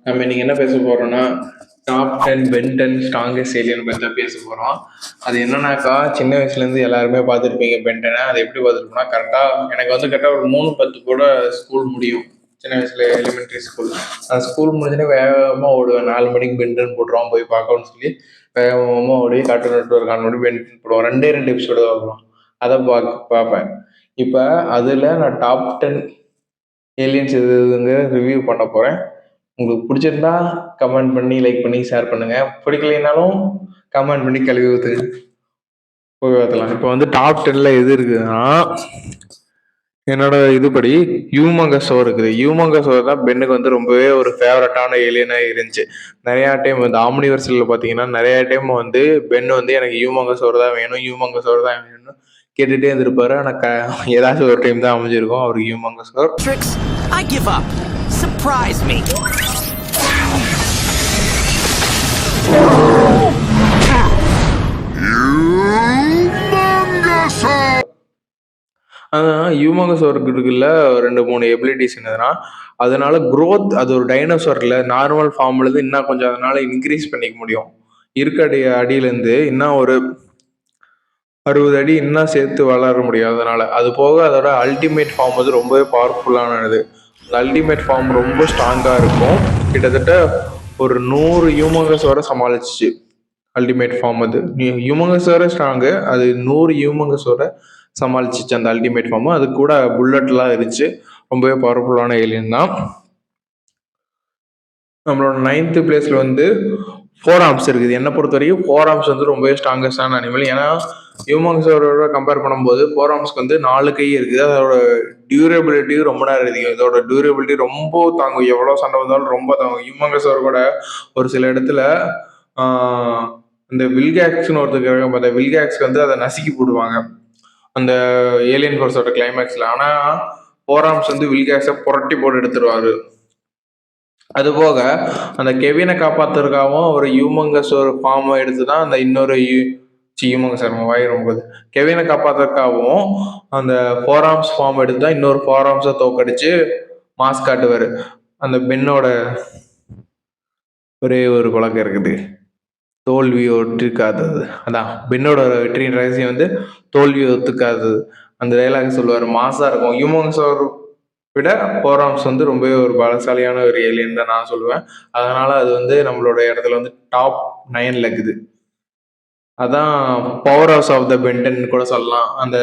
நம்ம இன்னைக்கு என்ன பேச போறோம்னா, டாப் 10 பென் 10 ஸ்ட்ராங்கஸ்ட் ஏலியன் பத்தி தான் பேச போறோம். அது என்னன்னாக்கா, சின்ன வயசுலேருந்து எல்லாருமே பார்த்துருப்பீங்க பென் 10. அதை எப்படி பார்த்துருப்போம்னா, எனக்கு வந்து கரெக்டாக ஒரு 3:10 கூட ஸ்கூல் முடியும். சின்ன வயசுல எலிமெண்ட்ரி ஸ்கூல். நான் ஸ்கூல் முடிஞ்சோடனே வேகமாக ஓடுவேன். 4 மணிக்கு பென் 10 போட்டுருவான், போய் பார்க்கணும்னு சொல்லி வேகமாக ஓடி கார்ட்டூன் நெட்வொர்க் ஆன் பண்ணி பென் 10 போடுவோம். 2 எபிசோடு தான் வரும். அதை பார்ப்பேன். இப்போ அதில் நான் டாப் 10 ஏலியன்ஸ் எதுங்கிற ரிவ்யூ பண்ண போகிறேன். உங்களுக்கு பிடிச்சிருந்தா கமெண்ட் பண்ணி, லைக் பண்ணி, ஷேர் பண்ணுங்க. பிடிக்கலைனாலும் கமெண்ட் பண்ணி கழுவி ஊற்றுங்க, போய் ஊற்றலாம். இப்போ வந்து டாப் 10ல எது இருக்குதுன்னா, என்னோட இதுபடி யூமங்கஸோ இருக்குது. யூமங்கஸோ தான் பென்னுக்கு வந்து ரொம்பவே ஒரு ஃபேவரட்டான ஏலியனாக இருந்துச்சு. நிறையா டைம் வந்து ஆம்னிவர்சலில் பார்த்தீங்கன்னா நிறையா டைம் வந்து பென் வந்து எனக்கு யூமங்கஸோர் தான் வேணும், யூமங்கஸோர் தான் வேணும்னு கேட்டுகிட்டே இருந்திருப்பாரு. ஆனால் ஏதாச்சும் ஒரு டைம் தான் அமைஞ்சிருக்கும் அவருக்கு யூமங்கஸோர். I give up. Surprise me. யூமங்கஸோருக்கு இருக்குல்ல 2-3 எபிலிட்டிஸ் என்னதுன்னா, அதனால growth, அது ஒரு டைனோசர்ல நார்மல் ஃபார்ம்ல இருந்து இன்னும் கொஞ்சம் அதனால இன்க்ரீஸ் பண்ணிக்க முடியும். அடியிலேருந்து இன்னும் ஒரு 60 அடி இன்னும் சேர்த்து வளர முடியும். அதனால அது போக அதோட அல்டிமேட் ஃபார்ம் வந்து ரொம்பவே பவர்ஃபுல்லானது. அந்த அல்டிமேட் ஃபார்ம் ரொம்ப ஸ்ட்ராங்காக இருக்கும். கிட்டத்தட்ட ஒரு 100 ஹியூமங்கஸ் வரை சமாளிச்சிச்சு அல்டிமேட் ஃபார்ம். அது ஹியூமங்கஸ் வரை ஸ்ட்ராங்கு, அது 100 ஹியூமங்கஸ் வரை சமாளிச்சிச்சு அந்த அல்டிமேட் ஃபார்ம். அது கூட புல்லட்லாம் இருந்துச்சு. ரொம்பவே பவர்ஃபுல்லான ஏலியன் தான். நம்மளோட 9th பிளேஸ்ல வந்து 4 ஆர்ம்ஸ் இருக்குது. என்னை பொறுத்த வரைக்கும் 4 ஆர்ம்ஸ் வந்து ரொம்பவே ஸ்ட்ராங்கஸ்டான அனிமல். ஏன்னா ஹியூமன்ஸோட கம்பேர் பண்ணும்போது 4 ஆர்ம்ஸ்க்கு வந்து 4 கை இருக்குது. அதோட டியூரபிலிட்டி ரொம்ப நேரம் இருக்குது. இதோட டியூரபிலிட்டி ரொம்ப தாங்கும், எவ்வளோ சண்டை வந்தாலும் ரொம்ப தாங்கும். ஹியூமன்ஸோட கூட ஒரு சில இடத்துல இந்த வில்கேக்ஸ்னு ஒருத்தர் பார்த்தா, வில்கேக்ஸ் வந்து அதை நசுக்கி போடுவாங்க அந்த ஏலியன் ஃபோர்ஸோட கிளைமேக்ஸில். ஆனால் 4 ஆர்ம்ஸ் வந்து வில்கேக்ஸை புரட்டி போட்டு எடுத்துருவாரு. அது போக அந்த கெவினை காப்பாத்துறதுக்காகவும் ஒரு ஹியூமங்கஸ் ஒரு ஃபார்மை எடுத்து தான் அந்த இன்னொரு ஹியூமங்கஸ் வாயிரும்போது கெவினை காப்பாத்துறதுக்காகவும் அந்த 4 ஆர்ம்ஸ் ஃபார்ம் எடுத்து தான் இன்னொரு 4 ஆர்ம்ஸை தோக்கடிச்சு மாஸ் காட்டுவார். அந்த பென்னோட ஒரே ஒரு பழக்கம் இருக்குது, தோல்வி ஒத்துக்காதது. அதான் பென்னோட வெற்றியின் ரகசியம் வந்து தோல்வி ஒத்துக்காதது. அந்த டைலாக் சொல்லுவார், மாஸாக இருக்கும். ஹியூமங்கஸ் விட 4 ஆர்ம்ஸ் வந்து ரொம்பவே ஒரு பலசாலியான ஒரு ஏலியன் தான் நான் சொல்லுவேன். அதனால அது வந்து நம்மளோட இடத்துல வந்து டாப் 9ல இருக்குது. அதான் power house of the pen 10 கூட சொல்லலாம். அந்த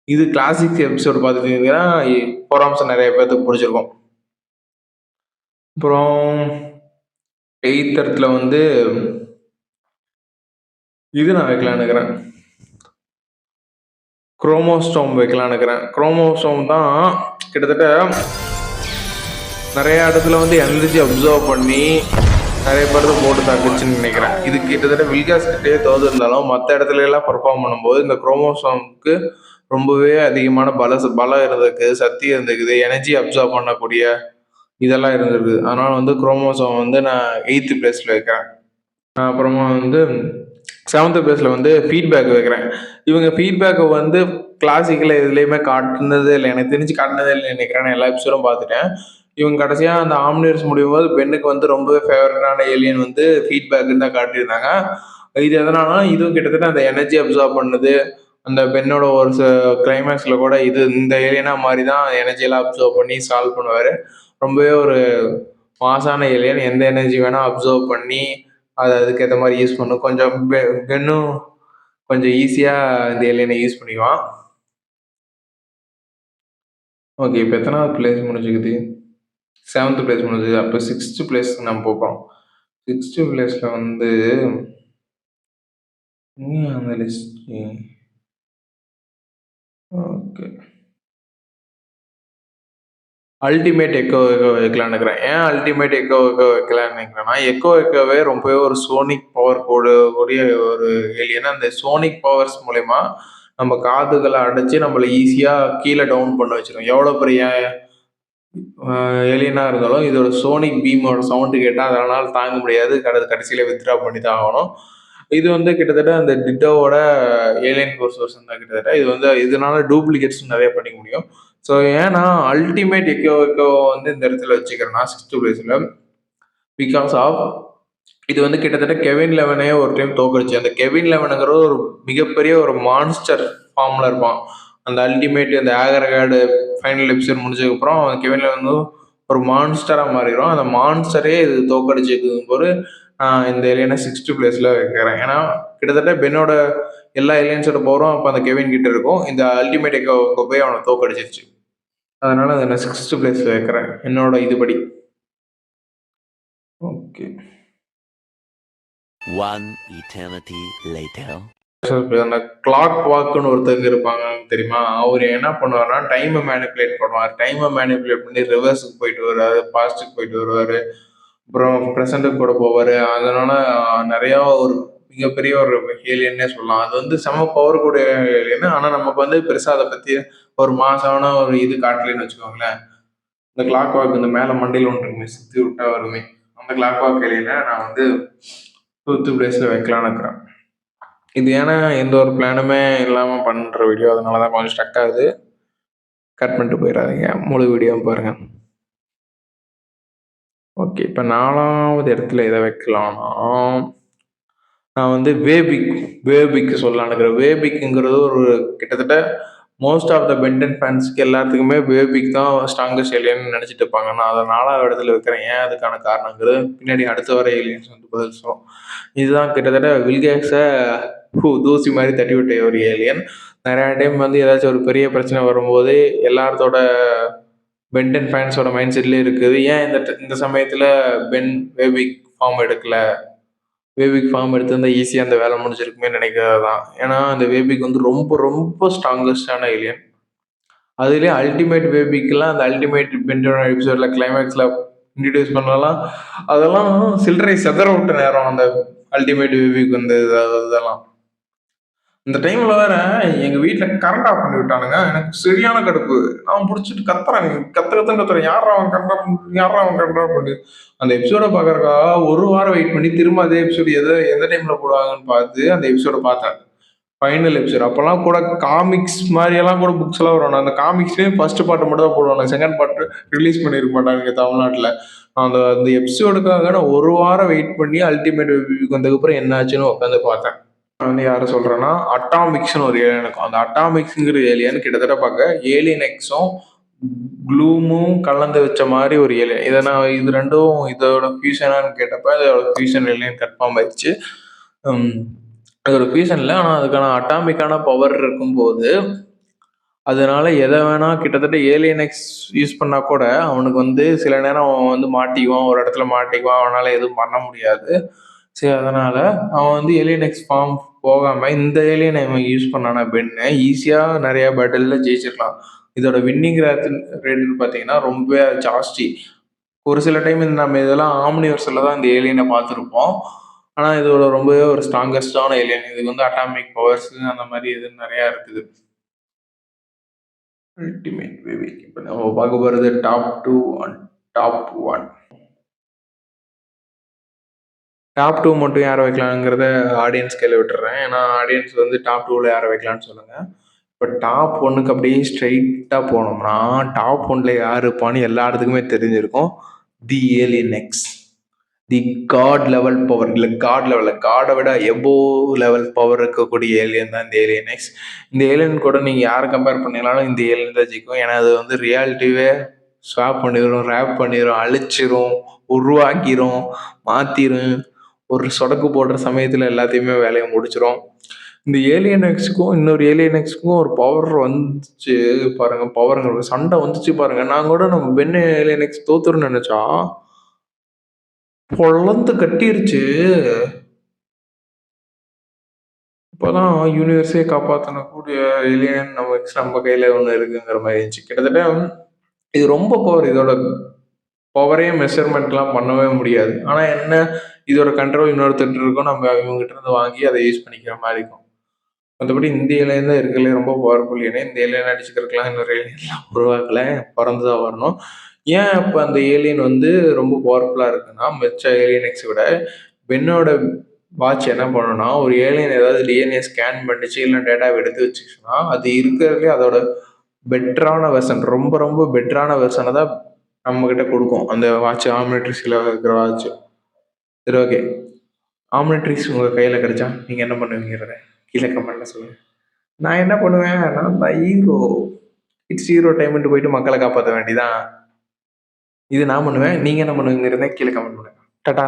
இது கிளாசிக் எபிசோடு பார்த்துட்டீங்கன்னா 4 ஆர்ம்ஸ் நிறைய பேர்த்துக்கு பிடிச்சிருக்கும். அப்புறம் 8th இடத்துல வந்து இது நான் வைக்கலான்னு இருக்கிறேன், குரோமோஸ்டோம் வைக்கலான்னு இருக்கிறேன். குரோமோஸ்டோம் தான் கிட்டத்தட்ட நிறைய இடத்துல வந்து எனர்ஜி அப்சர்வ் பண்ணி நிறைய பேருக்கு போட்டு தாக்குச்சுன்னு நினைக்கிறேன். இது கிட்டத்தட்ட வில்காஸ் கிட்டே தோதுருந்தாலும் மற்ற இடத்துல எல்லாம் பர்ஃபார்ம் பண்ணும்போது இந்த குரோமோசோமுக்கு ரொம்பவே அதிகமான பலம் இருந்திருக்கு, சக்தி இருந்திருக்குது, எனர்ஜி அப்சர்வ் பண்ணக்கூடிய இதெல்லாம் இருந்திருக்குது. அதனால வந்து குரோமோசோம் வந்து நான் 8th பிளேஸ்ல வைக்கிறேன். அப்புறமா வந்து 7th பிளேஸ்ல வந்து ஃபீட்பேக் வைக்கிறேன். இவங்க ஃபீட்பேக்கை வந்து கிளாசிக்கில் எதுலேயுமே காட்டுனது இல்லை, எனக்கு தெரிஞ்சு காட்டினதே இல்லை நினைக்கிறேன். நான் எல்லா எபிசோடும் பார்த்துட்டேன். இவங்க கடைசியாக அந்த ஆம்னிவர்ஸ் முடியும் போது பென்னுக்கு வந்து ரொம்பவே ஃபேவரட்டான ஏலியன் வந்து ஃபீட்பேக்குன்னு தான் காட்டியிருந்தாங்க. இது எதனால இதுவும் கிட்டத்தட்ட அந்த எனர்ஜி அப்சர்வ் பண்ணுது. அந்த பென்னோட ஒரு கிளைமேக்ஸில் கூட இது இந்த ஏலியனாக மாதிரி தான் எனர்ஜியெல்லாம் அப்சர்வ் பண்ணி சால்வ் பண்ணுவார். ரொம்பவே ஒரு மாசான ஏலியன். எந்த எனர்ஜி வேணால் அப்சர்வ் பண்ணி அதை அதுக்கேற்ற மாதிரி யூஸ் பண்ணும். கொஞ்சம் பென்னும் கொஞ்சம் ஈஸியாக இந்த ஏலியனை யூஸ் பண்ணிக்குவான். ஓகே, இப்போ எத்தனாவது பிளேஸ் முடிஞ்சுக்குது? 7th பிளேஸ் முடிஞ்சது. அப்போ 6th பிளேஸ்க்கு நம்ம போகிறோம். 6th பிளேஸில் வந்து அந்த லிஸ்ட் ஓகே, அல்டிமேட் எக்கோ வைக்கலான்னு இருக்கிறேன். ஏன் அல்டிமேட் எக்கோ வைக்கலான்னு நினைக்கிறேன்னா, எக்கோவே ரொம்பவே ஒரு சோனிக் பவர் கூடிய ஒரு ஏலியன். அந்த சோனிக் பவர்ஸ் மூலயமா நம்ம காதுகளை அடைச்சி நம்மளை ஈஸியாக கீழே டவுன் பண்ண வச்சிடும். எவ்வளோ பெரிய ஏலியனாக இருந்தாலும் இதோட சோனிக் பீமோட சவுண்டு கேட்டால் அதனால் தாங்க முடியாது, கடைசியில் வித்ட்ரா பண்ணி தான் ஆகணும். இது வந்து கிட்டத்தட்ட அந்த டிட்டோவோட ஏலியன் ஃபோர்ஸ் வருஷன் தான் கிட்டத்தட்ட. இது வந்து இதனால டூப்ளிகேட்ஸ் நிறைய பண்ணிக்க முடியும். ஸோ ஏன்னா அல்டிமேட் எக்கோ வந்து இந்த இடத்துல வச்சுக்கிறேன்னா 6th பிளேஸில் பிகாஸ் ஆஃப் இது வந்து கிட்டத்தட்ட கெவின் லெவனே ஒரு டைம் தோக்கடிச்சு. அந்த கெவின் லெவனுங்கிற ஒரு மிகப்பெரிய ஒரு மான்ஸ்டர் ஃபார்ம்ல இருப்பான். அந்த அல்டிமேட் அந்த ஆகரகார்டு ஃபைனல் எபிசோட் முடிஞ்சதுக்கப்புறம் கெவின் லெவன் வந்து ஒரு மான்ஸ்டரா மாறிடும். அந்த மான்ஸ்டரே இது தோக்கடிச்சிருக்கும் போது நான் இந்த ஏலியனை 6th பிளேஸ்ல வைக்கிறேன். ஏன்னா கிட்டத்தட்ட பென்னோட எல்லா ஏலியன்ஸோட பவரும் அப்போ அந்த கெவின் கிட்ட இருக்கும். இந்த அல்டிமேட் போய் அவனை தோக்கடிச்சிருச்சு. அதனால அதை நான் 6th பிளேஸ்ல வைக்கிறேன் என்னோட இதுபடி. ஓகே. One eternity later. அந்த கிளாக் வாக்குன்னு ஒருத்தங்க இருப்பாங்க தெரியுமா? அவர் என்ன பண்ணுவார்னா டைமை மேனிப்புலேட் பண்ணுவார். டைமை மேனிப்புலேட் பண்ணி ரிவர்ஸுக்கு போயிட்டு வருவார், பாஸ்ட்டுக்கு போயிட்டு வருவார், அப்புறம் ப்ரெசண்ட்டுக்கு கூட போவார். அதனால நிறையா ஒரு மிகப்பெரிய ஒரு ஏலியன்னே சொல்லலாம். அது வந்து செம பவர் கூட ஏலியன். ஆனால் நமக்கு வந்து பெருசாக அதை பற்றி ஒரு மாசான ஒரு இது காட்டலன்னு வச்சுக்கோங்களேன். இந்த கிளாக் வாக் இந்த மேலே மண்டியில் ஒன்று இருக்குமே, சுற்றி விட்டா வருமே, அந்த கிளாக் வாக் ஏலியனை நான் வந்து 5th பிளேஸில் வைக்கலான்னு இருக்கிறேன். இது ஏன்னா எந்த ஒரு பிளானுமே இல்லாமல் பண்ணுற வீடியோ, அதனால தான் கொஞ்சம் ஸ்டக் ஆகுது. கட் பண்ணிட்டு போயிடாதீங்க, முழு வீடியோ பாருங்க. ஓகே, இப்போ 4வது இடத்துல எதை வைக்கலாம்னா நான் வந்து வேபிக் சொல்லலான்னு இருக்கிறேன். வேபிக்ங்கிறது ஒரு கிட்டத்தட்ட மோஸ்ட் ஆஃப் த பென்டன் ஃபேன்ஸ்க்கு எல்லாத்துக்குமே வேபிக் தான் ஸ்ட்ராங்கஸ்ட் ஏலியன் நினச்சிட்டு இருப்பாங்க. நான் அதை 4வது இடத்துல வைக்கிறேன். ஏன் அதுக்கான காரணங்கிறது பின்னாடி அடுத்த வர ஏலியன்ஸ் வந்து பதில் சொல்லும். இதுதான் கிட்டத்தட்ட வில்கேக்ஸை தூசி மாதிரி தட்டி விட்ட ஒரு ஏலியன். நிறையா டைம் வந்து ஏதாச்சும் ஒரு பெரிய பிரச்சனை வரும்போது எல்லாத்தோட பென்டன் ஃபேன்ஸோட மைண்ட் செட்லேயே இருக்குது. ஏன் இந்த சமயத்தில் வேபிக் ஃபார்ம் எடுத்திருந்தா ஈஸியாக அந்த வேலை முடிஞ்சிருக்குமே நினைக்கிறது தான். ஏன்னா அந்த வேபிக் வந்து ரொம்ப ரொம்ப ஸ்ட்ராங்கஸ்டான ஏலியன். அதுலேயே அல்டிமேட் வேபிக்லாம் அந்த அல்டிமேட் பென்டோட எபிசோடில் கிளைமேக்ஸில் இன்ட்ரடியூஸ் பண்ணலாம். அதெல்லாம் சில்லறை செதற விட்ட நேரம் அந்த அல்டிமேட் வேபிக் வந்து அதெல்லாம். இந்த டைம்ல வேற எங்க வீட்டுல கரண்ட் ஆஃப் பண்ணி விட்டானுங்க. எனக்கு சரியான கடுப்பு. நான் பிடிச்சிட்டு கத்துறேன், கத்துறேன். யாரா அவன் கரண்ட் ஆஃப் பண்ணி. அந்த எபிசோட பாக்குறதுக்காக ஒரு வாரம் வெயிட் பண்ணி திரும்ப அதே எபிசோடு எந்த டைம்ல போடுவாங்கன்னு பார்த்து அந்த எபிசோட பார்த்தேன். Final episode. அப்பெல்லாம் கூட காமிக்ஸ் மாதிரி எல்லாம் கூட புக்ஸ் எல்லாம் வரும். அந்த காமிக்ஸ்லயே ஃபர்ஸ்ட் பார்ட் மட்டும் தான் போடுவாங்க. செகண்ட் பார்ட் ரிலீஸ் பண்ணிருக்க மாட்டாங்க தமிழ்நாட்டுல. அந்த அந்த எபிசோடுக்காக நான் ஒரு வாரம் வெயிட் பண்ணி அல்டிமேட் வந்ததுக்கப்புறம் என்ன ஆச்சுன்னு உட்காந்து பார்த்தேன். நான் வந்து யாரை சொல்றேன்னா அட்டாமிக்ஸ்னு ஒரு ஏலியன் இருக்கும். அந்த அட்டாமிக்ஸ்ங்கிற ஏலியன் கிட்டத்தட்ட பார்க்க ஏலியன் எக்ஸும் க்ளூமும் கலந்து வச்ச மாதிரி ஒரு ஏலியன். இதை நான் இது ரெண்டும் இதோட ஃபியூஷனான்னு கேட்டப்ப இதோட ஃபியூஷன் ஏலியன் கன்ஃபார்ம் ஆயிடுச்சு. அதோட ஃபியூஷன் இல்லை, ஆனால் அதுக்கான அட்டாமிக்கான பவர் இருக்கும்போது அதனால எதை வேணா கிட்டத்தட்ட ஏலியன் எக்ஸ் யூஸ் பண்ணா கூட அவனுக்கு வந்து சில நேரம் அவன் வந்து மாட்டிக்குவான், ஒரு இடத்துல மாட்டிக்குவான், அவனால எதுவும் பண்ண முடியாது. சரி, அதனால அவன் வந்து ஏலியன் எக்ஸ் ஃபார்ம் போகாம இந்த ஏலியன் அவன் யூஸ் பண்ணானா பென்னு ஈஸியாக நிறைய பேட்டிலில் ஜெயிச்சிருக்கலாம். இதோட வின்னிங் ரேட்டுன்னு பார்த்தீங்கன்னா ரொம்ப ஜாஸ்தி. ஒரு சில டைம் நம்ம இதெல்லாம் ஆம்னிவர்ஸில் தான் இந்த ஏலியனை பார்த்துருப்போம். ஆனால் இதோட ரொம்பவே ஒரு ஸ்ட்ராங்கஸ்டான ஏலியன். இதுக்கு வந்து அட்டாமிக் பவர்ஸ் அந்த மாதிரி இது நிறையா இருக்குது. அல்டிமேட் வேவிக். இப்போ நம்ம பார்க்க போகிறது டாப் 2 அண்ட் டாப் 1. டாப் 2 மட்டும் யாரை வைக்கலாங்கிறத ஆடியன்ஸ் கையில் விட்டுறேன். ஏன்னா ஆடியன்ஸ் வந்து டாப் 2ல யாரை வைக்கலான்னு சொல்லுங்கள். இப்போ டாப் 1க்கு அப்படியே ஸ்ட்ரைட்டாக போனோம்னா டாப் 1ல யார் இருப்பான்னு எல்லா இடத்துக்குமே தெரிஞ்சிருக்கும். தி ஏலியன் எக்ஸ். தி காட் லெவல் பவர், இல்லை காடை விட எபோ லெவல் பவர் இருக்கக்கூடிய ஏலியன் தான் இந்த ஏலியன் எக்ஸ். இந்த ஏலியன் கூட நீங்கள் யாரை கம்பேர் பண்ணீங்கனாலும் இந்த ஏலியன் தான் ஜெயிக்கும். ஏன்னா அது வந்து ரியாலிட்டியே ஸ்வாப் பண்ணிடும், ரேப் பண்ணிடும், அழிச்சிரும், உருவாக்கிரும், மாற்றிடும். ஒரு சொடக்கு போடுற சமயத்தில் எல்லாத்தையுமே வேலையை முடிச்சிடும். இந்த ஏலியன் எக்ஸுக்கும் இன்னொரு ஏலியன் எக்ஸுக்கும் ஒரு பவர் வந்துச்சு பாருங்க, பவருங்க சண்டை வந்துச்சு பாருங்க. நான் கூட நம்ம பென் ஏலியன் எக்ஸ் தோத்துருன்னு நினைச்சா பொழந்து கட்டிருச்சு. இப்போதான் யூனிவர்ஸே காப்பாற்றின கூடிய ஏலியன் நம்ம கையில ஒன்று இருக்குங்கிற மாதிரி இருந்துச்சு. கிட்டத்தட்ட இது ரொம்ப பவர். இதோட பவரே மெஷர்மெண்ட்லாம் பண்ணவே முடியாது. ஆனால் என்ன, இதோட கண்ட்ரோல் இன்னொருத்தர் இருக்கும். நம்ம இவங்ககிட்ட இருந்து வாங்கி அதை யூஸ் பண்ணிக்கிற மாதிரி இருக்கும். மற்றபடி இந்த ஏலியன் தான் இருக்கிறதுலே ரொம்ப பவர்ஃபுல் ஏலியன். இந்த ஏலியன் அடிச்சுக்கிறதுக்கெல்லாம் இன்னொரு ஏலியன்லாம் உருவாக்கல, பிறந்துதான் வரணும். ஏன் இப்போ அந்த ஏலியன் வந்து ரொம்ப பவர்ஃபுல்லாக இருக்குன்னா மிச்ச ஏலியன் எக்ஸை விட பென்னோட வாட்ச் என்ன பண்ணணும்னா ஒரு ஏலியன் ஏதாவது டிஎன்ஏ ஸ்கேன் பண்ணிச்சு இல்லை டேட்டாவை எடுத்து வச்சுச்சுன்னா அது இருக்கிறதுலே அதோட பெட்டரான வெர்ஷன், ரொம்ப ரொம்ப பெட்டரான வெர்ஷனை தான் நம்மக்கிட்ட கொடுக்கும் அந்த வாட்ச். ஆம்னிட்ரிக்ஸில் இருக்கிற வாட்ச் சரி ஓகே. ஆம்னிட்ரிக்ஸ் உங்கள் கையில் கிடைச்சா நீங்கள் என்ன பண்ணுவீங்கிறத கீழே கமெண்ட்டில் சொல்லுங்கள். நான் என்ன பண்ணுவேன், நான் தான் ஹீரோ. இட்ஸ் ஹீரோ டைம்ன்ட்டு போயிட்டு மக்களை காப்பாற்ற வேண்டியதான். இது நான் பண்ணுவேன். நீங்கள் என்ன பண்ணுவீங்கிறத கீழே கமெண்ட் பண்ணுங்கள். டாடா.